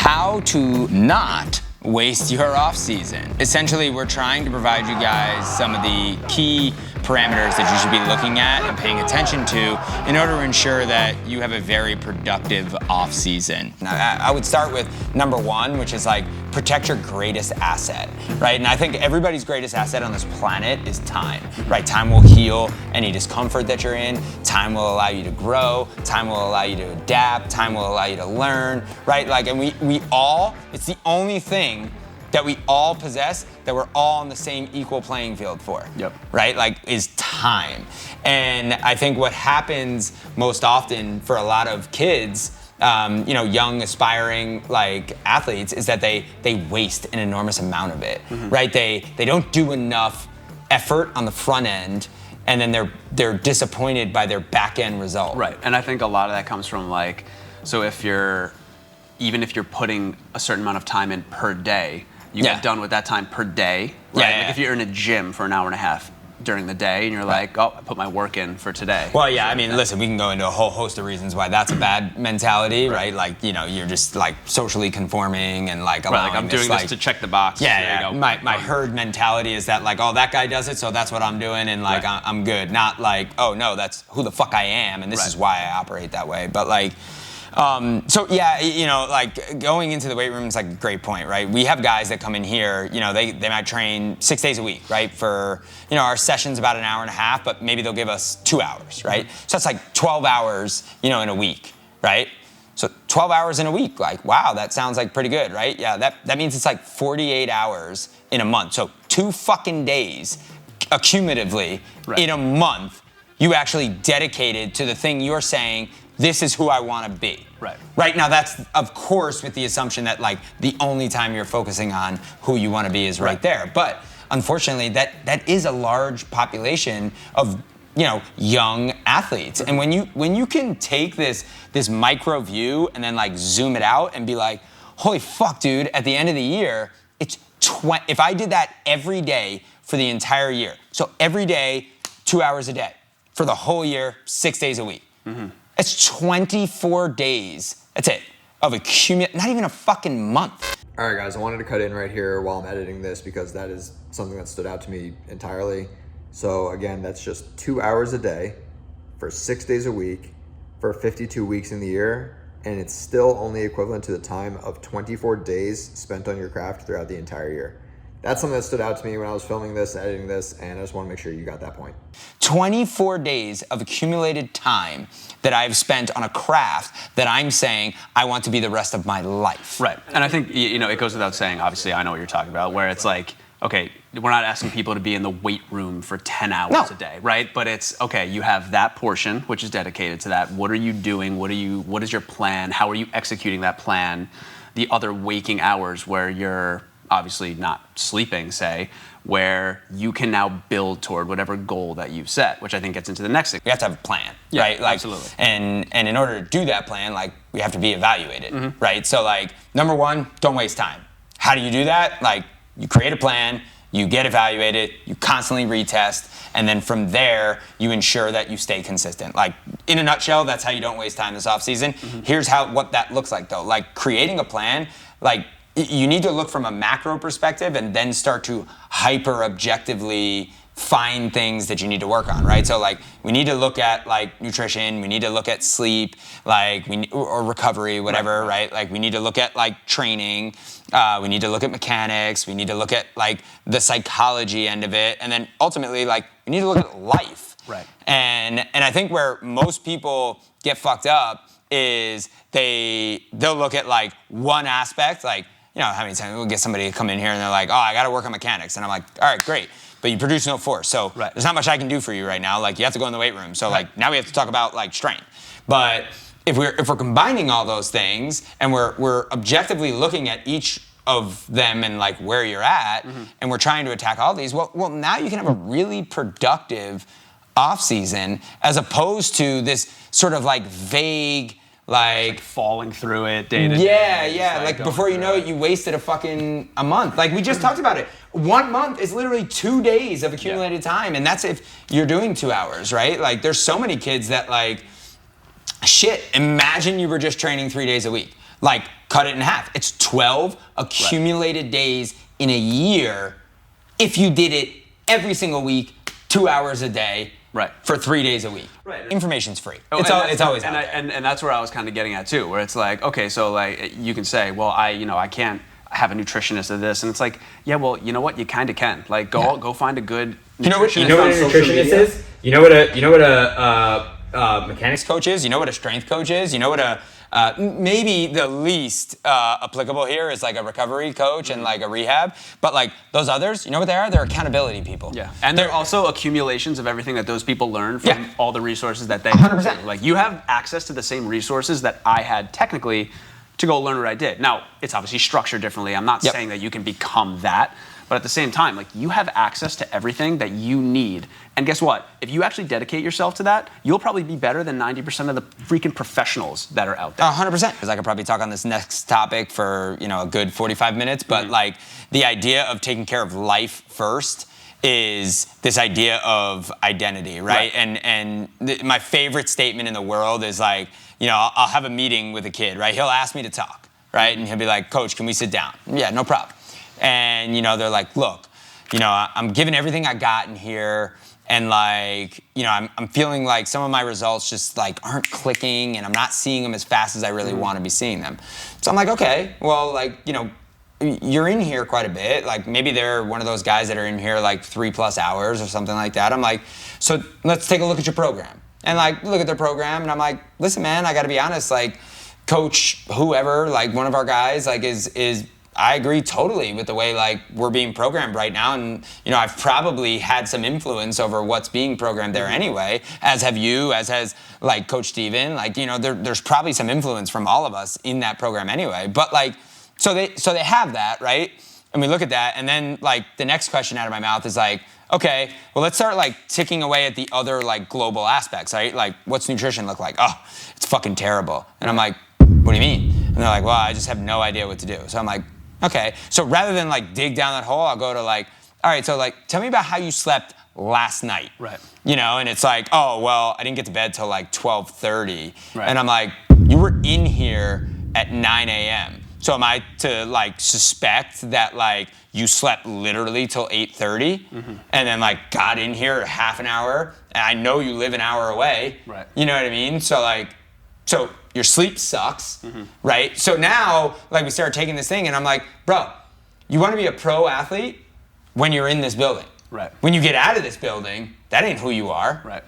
how to not waste your off season. Essentially, we're trying to provide you guys some of the key parameters that you should be looking at and paying attention to in order to ensure that you have a very productive off season. Now, I would start with number one, which is like protect your greatest asset, right? And I think everybody's greatest asset on this planet is time, right? Time will heal any discomfort that you're in. Time will allow you to grow. Time will allow you to adapt. Time will allow you to learn, right? Like, and we all, it's the only thing that we all possess that we're all on the same equal playing field for, right? Like, is time. And I think what happens most often for a lot of kids, young aspiring like athletes, is that they waste an enormous amount of it, right? They don't do enough effort on the front end, and then they're disappointed by their back end result. Right, and I think a lot of that comes from like, so even if you're putting a certain amount of time in per day, you get done with that time per day, right? Like if you're in a gym for an hour and a half during the day and you're like, oh, I put my work in for today. Well, yeah, I mean, listen, we can go into a whole host of reasons why that's a bad mentality, right? Like, you're just like socially conforming and like allowing like I'm doing this to check the box. Yeah. My herd mentality is that like, oh, that guy does it, so that's what I'm doing, and like I'm good. Not like, oh no, that's who the fuck I am, and this is why I operate that way. But like, like going into the weight room is like a great point, right? We have guys that come in here, they might train 6 days a week, right? For, our session's about an hour and a half, but maybe they'll give us 2 hours, right? So that's like 12 hours, in a week, right? So 12 hours in a week, like, wow, that sounds like pretty good, right? Yeah, that means it's like 48 hours in a month. So 2 fucking days accumulatively in a month, you actually dedicated to the thing you're saying, this is who I want to be. Right now, that's of course with the assumption that like the only time you're focusing on who you want to be is right there. But unfortunately, that is a large population of young athletes. And when you can take this micro view and then like zoom it out and be like, holy fuck, dude! At the end of the year, it's if I did that every day for the entire year, so every day, 2 hours a day for the whole year, 6 days a week. It's 24 days, that's it, of not even a fucking month. All right, guys, I wanted to cut in right here while I'm editing this because that is something that stood out to me entirely. So again, that's just 2 hours a day for 6 days a week for 52 weeks in the year, and it's still only equivalent to the time of 24 days spent on your craft throughout the entire year. That's something that stood out to me when I was filming this, editing this, and I just want to make sure you got that point. 24 days of accumulated time that I've spent on a craft that I'm saying I want to be the rest of my life. Right, and I think, it goes without saying, obviously I know what you're talking about, where it's like, okay, we're not asking people to be in the weight room for 10 hours a day, right? But it's, okay, you have that portion, which is dedicated to that. What are you doing? What is your plan? How are you executing that plan? The other waking hours where you're obviously not sleeping, say, where you can now build toward whatever goal that you've set, which I think gets into the next thing. We have to have a plan, right? Like, absolutely. And in order to do that plan, like, we have to be evaluated, right? So like, number one, don't waste time. How do you do that? Like, you create a plan, you get evaluated, you constantly retest, and then from there, you ensure that you stay consistent. Like, in a nutshell, that's how you don't waste time this off season. Here's what that looks like though. Like, creating a plan, like, you need to look from a macro perspective and then start to hyper objectively find things that you need to work on, right? So like, we need to look at like nutrition, we need to look at sleep, like or recovery, whatever, right? Like, we need to look at like training, we need to look at mechanics, we need to look at like the psychology end of it, and then ultimately like we need to look at life. Right. And I think where most people get fucked up is they'll look at like one aspect, like, how many times we'll get somebody to come in here and they're like, oh, I got to work on mechanics. And I'm like, all right, great. But you produce no force. So there's not much I can do for you right now. Like, you have to go in the weight room. So like, now we have to talk about like strength. But if we're combining all those things and we're objectively looking at each of them and like where you're at, and we're trying to attack all these, well, now you can have a really productive off season as opposed to this sort of like vague, like falling through it day to day. Yeah. Like before you know it, you wasted a month. Like we just talked about it. 1 month is literally 2 days of accumulated time. And that's if you're doing 2 hours, right? Like there's so many kids that like, shit, imagine you were just training 3 days a week. Like cut it in half. It's 12 accumulated days in a year if you did it every single week, 2 hours a day, for 3 days a week. Right. Information's free. It's always out there. And that's where I was kind of getting at too, where it's like, okay, so like you can say, well, I can't have a nutritionist of this, and it's like, yeah, well, you know what, you kind of can. Like, go find a good nutritionist. You know what a nutritionist is? You know what a mechanics coach is? You know what a strength coach is? You know what a maybe the least applicable here is like a recovery coach and like a rehab, but like those others, you know what they are? They're accountability people. Yeah, and they're also accumulations of everything that those people learn from all the resources that they 100%. Like, you have access to the same resources that I had technically to go learn what I did. Now, it's obviously structured differently. I'm not saying that you can become that, but at the same time, like, you have access to everything that you need. And guess what? If you actually dedicate yourself to that, you'll probably be better than 90% of the freaking professionals that are out there. 100%. Because I could probably talk on this next topic for, a good 45 minutes, but like the idea of taking care of life first is this idea of identity, right? And my favorite statement in the world is like, I'll have a meeting with a kid, right? He'll ask me to talk, right? And he'll be like, Coach, can we sit down? Yeah, no problem. And, they're like, look, I'm giving everything I got in here. And like, I'm feeling like some of my results just like aren't clicking and I'm not seeing them as fast as I really want to be seeing them. So I'm like, okay, well, like, you're in here quite a bit. Like maybe they're one of those guys that are in here like 3+ hours or something like that. I'm like, so let's take a look at your program. And like, look at their program. And I'm like, listen, man, I got to be honest, like coach, whoever, like one of our guys, like is I agree totally with the way like we're being programmed right now. And, I've probably had some influence over what's being programmed there anyway, as have you, as has like Coach Steven. Like, there's probably some influence from all of us in that program anyway. But like, so they have that, right? And we look at that. And then like the next question out of my mouth is like, okay, well, let's start like ticking away at the other like global aspects, right? Like, what's nutrition look like? Oh, it's fucking terrible. And I'm like, what do you mean? And they're like, well, I just have no idea what to do. So I'm like, okay. So rather than like dig down that hole, I'll go to like, all right, so like, tell me about how you slept last night. Right. And it's like, oh, well, I didn't get to bed till like 12:30. Right. And I'm like, you were in here at 9 a.m. So am I to like suspect that like you slept literally till 8:30 and then like got in here half an hour and I know you live an hour away. Right. You know what I mean? So like, so your sleep sucks, right? So now like we started taking this thing and I'm like, bro, you want to be a pro athlete when you're in this building. Right. When you get out of this building, that ain't who you are. Right.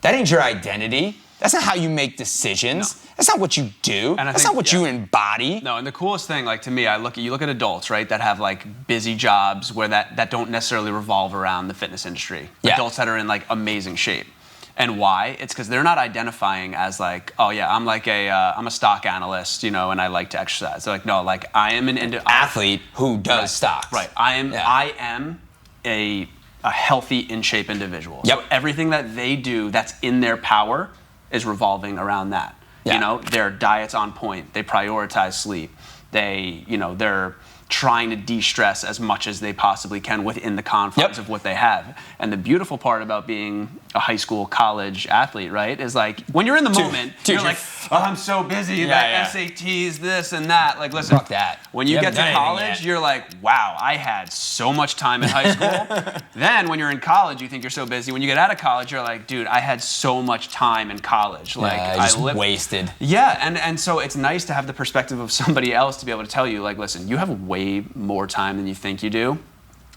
That ain't your identity. That's not how you make decisions. No. That's not what you do. That's not what you embody. No, and the coolest thing, like to me, you look at adults, right, that have like busy jobs where that don't necessarily revolve around the fitness industry. Yeah. Adults that are in like amazing shape. And why? It's because they're not identifying as like, oh yeah, I'm like I'm a stock analyst, and I like to exercise. They're like, no, like I am an athlete who does stocks. Right. I am a healthy, in shape individual. Yep. So everything that they do that's in their power is revolving around that. Yeah. Their diet's on point. They prioritize sleep. They're trying to de-stress as much as they possibly can within the confines of what they have. And the beautiful part about being a high school, college athlete, right, is like when you're in the moment, you're like, oh, I'm so busy, SATs, this and that. Like, listen, fuck that. When you get to college, you're like, wow, I had so much time in high school. Then when you're in college, you think you're so busy. When you get out of college, you're like, dude, I had so much time in college. Like, I just wasted. Yeah, and so it's nice to have the perspective of somebody else to be able to tell you, like, listen, you have way more time than you think you do.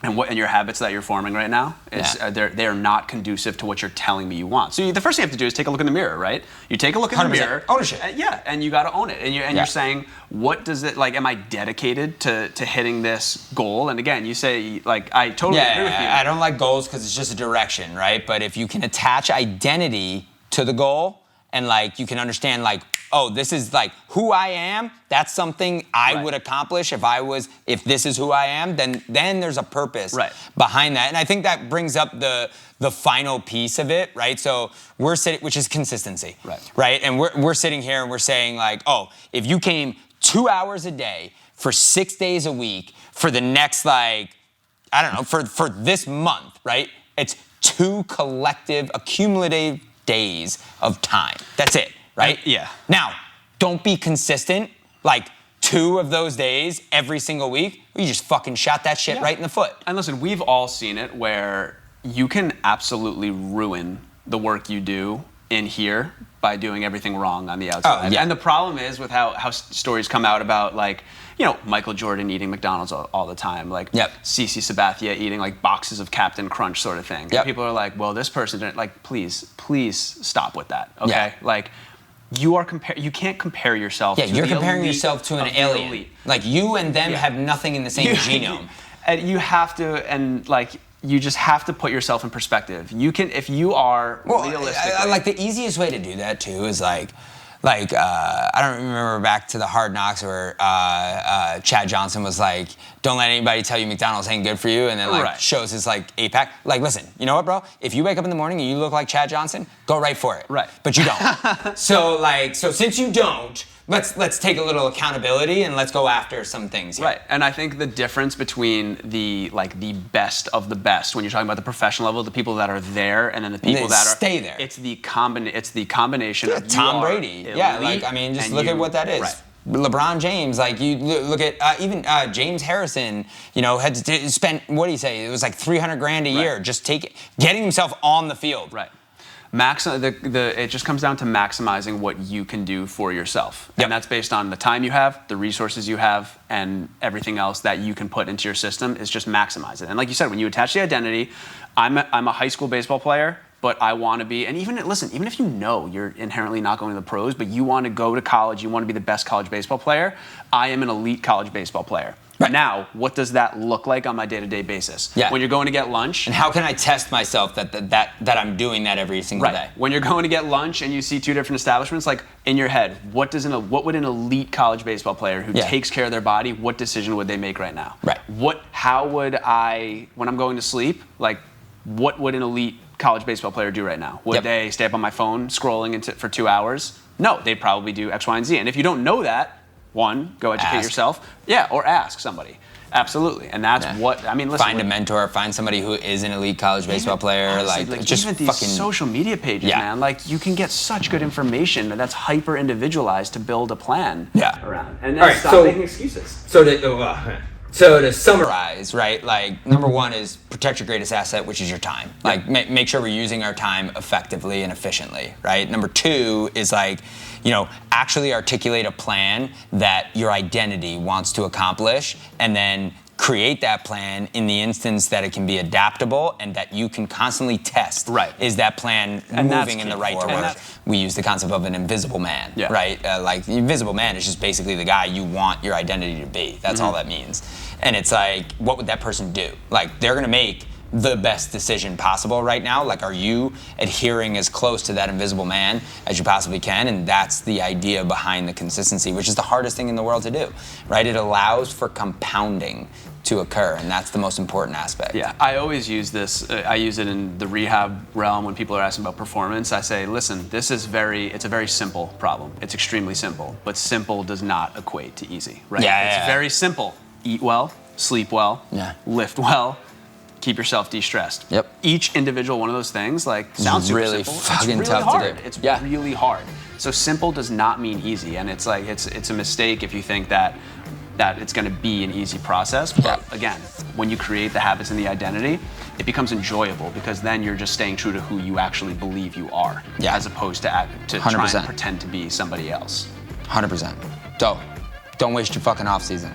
And your habits that you're forming right now, they are not conducive to what you're telling me you want. So the first thing you have to do is take a look in the mirror, right? You take a look in the mirror. Ownership. And you got to own it. And you're saying, what does it, like, am I dedicated to hitting this goal? And again, you say, like, I totally agree with you. I don't like goals because it's just a direction, right? But if you can attach identity to the goal and, like, you can understand, like, oh, this is like who I am. That's something I would accomplish if this is who I am. Then there's a purpose behind that, and I think that brings up the final piece of it, right? So we're sitting, which is consistency, right? And we're sitting here and we're saying like, oh, if you came 2 hours a day for 6 days a week for the next for this month, right? It's 2 collective accumulative days of time. That's it. Right? Yeah. Now, don't be consistent. Like, 2 of those days every single week, you just fucking shot that shit right in the foot. And listen, we've all seen it where you can absolutely ruin the work you do in here by doing everything wrong on the outside. Oh, yeah. And the problem is with how stories come out about, like, you know, Michael Jordan eating McDonald's all the time, like CeCe Sabathia eating like boxes of Captain Crunch sort of thing. And people are like, well, this person didn't, like, please stop with that, okay? Like, you can't compare yourself to you're the comparing elite yourself to an of the alien. elite. Like, you and them have nothing in the same genome. And you have to, and like, you just have to put yourself in perspective. You can, if you are realistically. Like, the easiest way to do that too is like I don't remember back to the Hard Knocks where Chad Johnson was like, don't let anybody tell you McDonald's ain't good for you, and then like shows his like 8-pack. Like, listen, you know what, bro? If you wake up in the morning and you look like Chad Johnson, go right for it. Right. But you don't. So since you don't, let's take a little accountability and let's go after some things here. Right. And I think the difference between the best of the best, when you're talking about the professional level, the people that are there, and then the people that stay there. It's the combination of Tom Brady. Yeah, like, I mean, just look at what that is. Right. LeBron James, like, you look at even James Harrison, you know, had spent, what do you say? It was like $300,000 a year just getting himself on the field. Right. It just comes down to maximizing what you can do for yourself. And that's based on the time you have, the resources you have, and everything else that you can put into your system is just maximize it. And like you said, when you attach the identity, I'm a high school baseball player, but I want to be, and even if you know you're inherently not going to the pros, but you want to go to college, you want to be the best college baseball player, I am an elite college baseball player. Right. Now, what does that look like on my day-to-day basis? Yeah. When you're going to get lunch. And how can I test myself that I'm doing that every single day? When you're going to get lunch and you see 2 different establishments, like, in your head, what would an elite college baseball player who takes care of their body, what decision would they make right now? Right. How would I, when I'm going to sleep, like, what would an elite college baseball player do right now? Would they stay up on my phone scrolling for 2 hours? No, they'd probably do X, Y, and Z. And if you don't know that, one, go educate yourself. Yeah, or ask somebody. Absolutely. And that's what, I mean, listen. Find a mentor, find somebody who is an elite college baseball player. Honestly, like just even these social media pages, man, like, you can get such good information that's hyper individualized to build a plan around. And then stop making excuses. So to summarize, right, like, number 1 is protect your greatest asset, which is your time. Like, make sure we're using our time effectively and efficiently, right? Number 2 is, like, you know, actually articulate a plan that your identity wants to accomplish, and then create that plan in the instance that it can be adaptable and that you can constantly test. Right. Is that plan moving in the right direction? We use the concept of an invisible man, right? Like, the invisible man is just basically the guy you want your identity to be. That's all that means. And it's like, what would that person do? Like, they're gonna make the best decision possible right now. Like, are you adhering as close to that invisible man as you possibly can? And that's the idea behind the consistency, which is the hardest thing in the world to do, right? It allows for compounding to occur, and that's the most important aspect. Yeah, I always use this. I use it in the rehab realm when people are asking about performance. I say, listen, it's a very simple problem. It's extremely simple, but simple does not equate to easy, right? It's very simple. Eat well, sleep well, lift well, keep yourself de-stressed. Each individual one of those things, like, sounds super really simple. fucking it's tough hard. to do. It's really hard. So simple does not mean easy, and it's like it's a mistake if you think that it's going to be an easy process. But again, when you create the habits and the identity, it becomes enjoyable, because then you're just staying true to who you actually believe you are, as opposed to try and pretend to be somebody else. 100%. Don't waste your fucking off season.